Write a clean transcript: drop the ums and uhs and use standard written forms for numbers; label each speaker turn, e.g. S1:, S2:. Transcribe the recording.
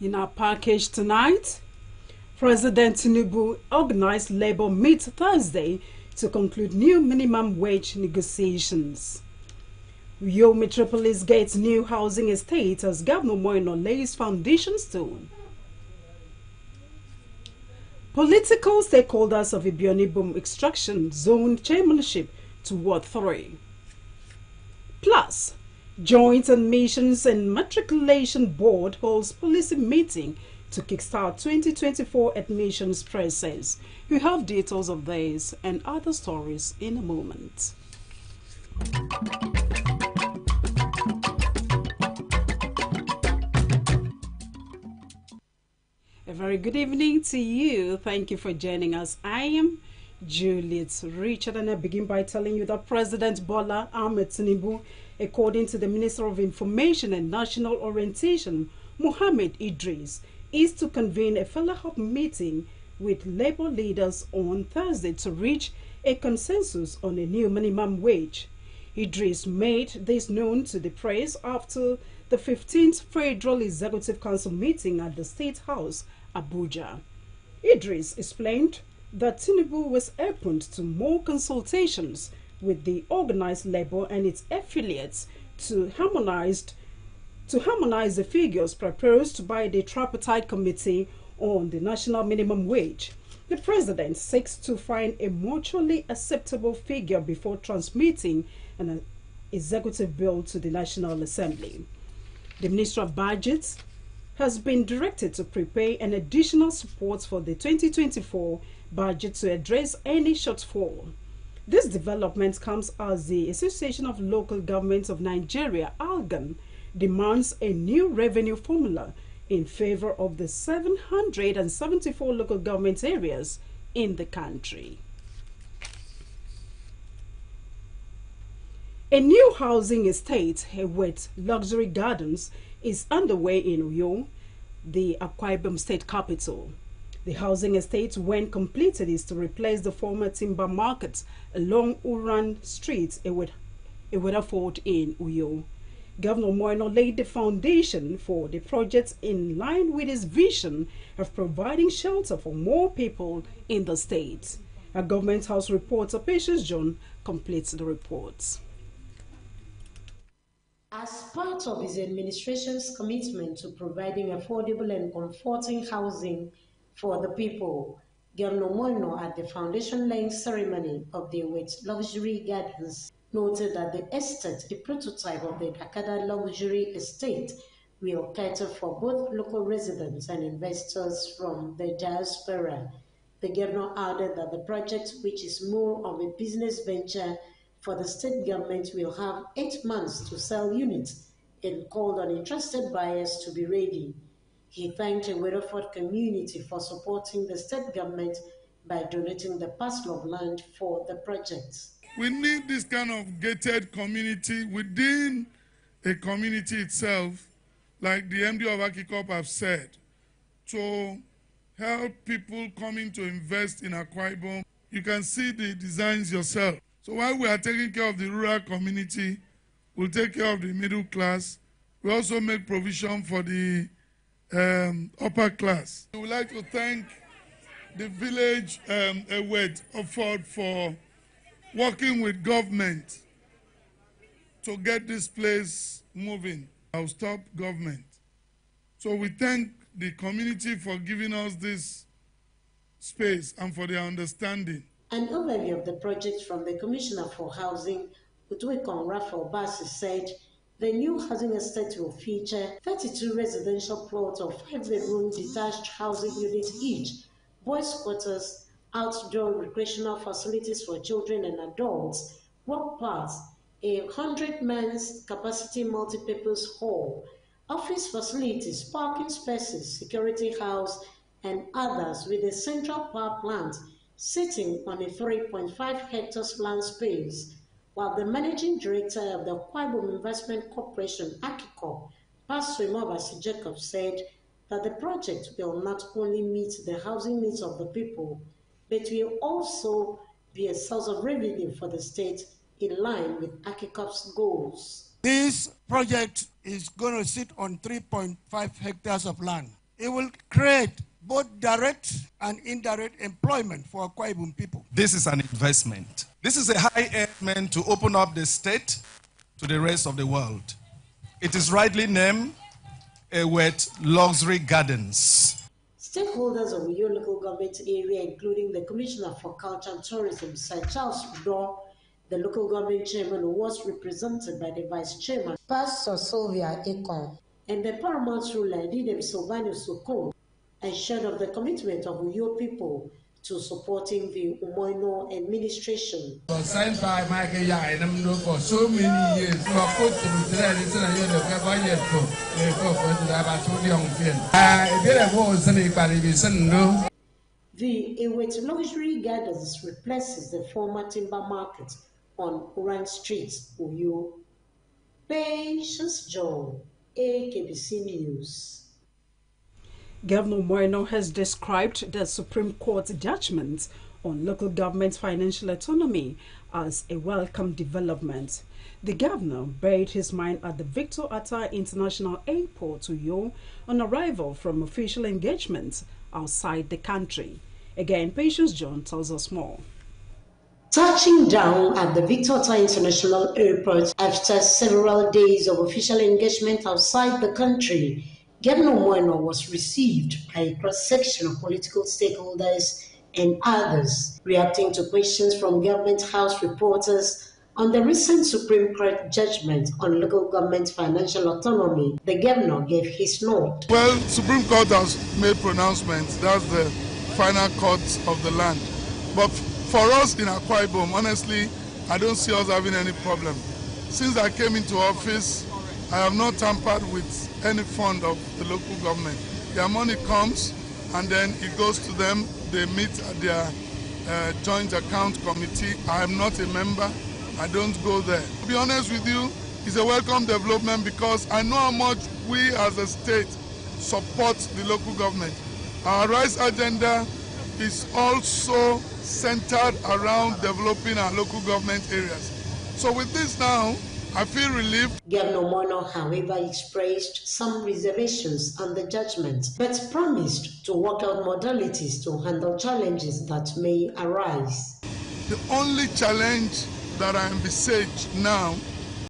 S1: In our package tonight, President Tinubu organized labor meet Thursday to conclude new minimum wage negotiations. Uyo Metropolis gets new housing estate as Governor Moino lays foundation stone. Political stakeholders of Ibioni Boom Extraction zoned chairmanship to Ward 3. Plus, Joint Admissions and Matriculation Board holds policy meeting to kickstart 2024 admissions process. We have details of this and other stories in a moment. A very good evening to you. Thank you for joining us. I am Juliet Richard, and I begin by telling you that President Bola Ahmed Tinubu, according to the Minister of Information and National Orientation, Mohammed Idris, is to convene a follow-up meeting with labor leaders on Thursday to reach a consensus on a new minimum wage. Idris made this known to the press after the 15th Federal Executive Council meeting at the State House, Abuja. Idris explained that Tinubu was open to more consultations with the organized labor and its affiliates to harmonize the figures proposed by the Tripartite Committee on the National Minimum Wage. The president seeks to find a mutually acceptable figure before transmitting an executive bill to the National Assembly. The Minister of Budget has been directed to prepare an additional support for the 2024 budget to address any shortfall. This development comes as the Association of Local Governments of Nigeria, ALGAN, demands a new revenue formula in favor of the 774 local government areas in the country. A new housing estate with luxury gardens is underway in Uyo, the Akwa Ibom state capital. The housing estate, when completed, is to replace the former timber market along Uran Street, Ewedafort in Uyo. Governor Moino laid the foundation for the project in line with his vision of providing shelter for more people in the state. A Government House reporter, Patience John, completes the reports.
S2: As part of his administration's commitment to providing affordable and comforting housing for the people, Governor Moino at the foundation-laying ceremony of the Luxury Gardens noted that the estate, a prototype of the Dakada luxury estate, will cater for both local residents and investors from the diaspora. The governor added that the project, which is more of a business venture for the state government, will have 8 months to sell units and called on interested buyers to be ready. He thanked the Weatherford community for supporting the state government by donating the parcel of land for the project.
S3: We need this kind of gated community within a community itself, like the MD of Akicop have said, to help people coming to invest in Akwa Ibom. You can see the designs yourself. So while we are taking care of the rural community, we'll take care of the middle class. We also make provision for the upper class. We would like to thank the village Ewed Oford for working with government to get this place moving. I'll stop government. So we thank the community for giving us this space and for their understanding.
S2: An overview of the project from the Commissioner for Housing, Utuikon Raphael Bassi, said the new housing estate will feature 32 residential plots of 5-bedroom detached housing units each, boys' quarters, outdoor recreational facilities for children and adults, work paths, a 100-man capacity multi-purpose hall, office facilities, parking spaces, security house, and others, with a central power plant sitting on a 3.5 hectares land space, while the managing director of the Akwa Ibom Investment Corporation, Akicop, Pastor Imobasi Jacob, said that the project will not only meet the housing needs of the people, but will also be a source of revenue for the state in line with Akicop's goals.
S4: This project is going to sit on 3.5 hectares of land. It will create both direct and indirect employment for Akwa Ibom people.
S5: This is an investment. This is a high investment to open up the state to the rest of the world. It is rightly named with luxury gardens.
S2: Stakeholders of Uyo local government area, including the Commissioner for Culture and Tourism, Sir Charles Udo, the local government chairman, who was represented by the vice chairman, Pastor Sylvia Ekon, and the paramount ruler, Edidem Sylvanus Soko, assured of the commitment of Uyo people to supporting the Umoino administration.
S6: Signed by Michael Yai for so many years.
S2: The Ewet Luxury Gardens replaces the former timber market on Orange Street, Uyo. Patience John, Akbc News.
S1: Governor Moino has described the Supreme Court's judgment on local government financial autonomy as a welcome development. The governor buried his mind at the Victor Atta International Airport, Uyo, on arrival from official engagements outside the country. Again, Patience John tells us more.
S2: Touching down at the Victor Atta International Airport after several days of official engagement outside the country, Governor Moino was received by a cross-section of political stakeholders and others, reacting to questions from Government House reporters on the recent Supreme Court judgment on local government financial autonomy. The governor gave his note.
S3: Well, Supreme Court has made pronouncements. That's the final court of the land. But for us in Akwa Ibom, honestly, I don't see us having any problem. Since I came into office, I have not tampered with any fund of the local government. Their money comes and then it goes to them. They meet at their joint account committee. I am not a member. I don't go there. To be honest with you, it's a welcome development because I know how much we as a state support the local government. Our rice agenda is also centered around developing our local government areas. So with this now, I feel relieved.
S2: Governor Moino, however, expressed some reservations on the judgment, but promised to work out modalities to handle challenges that may arise.
S3: The only challenge that I envisage now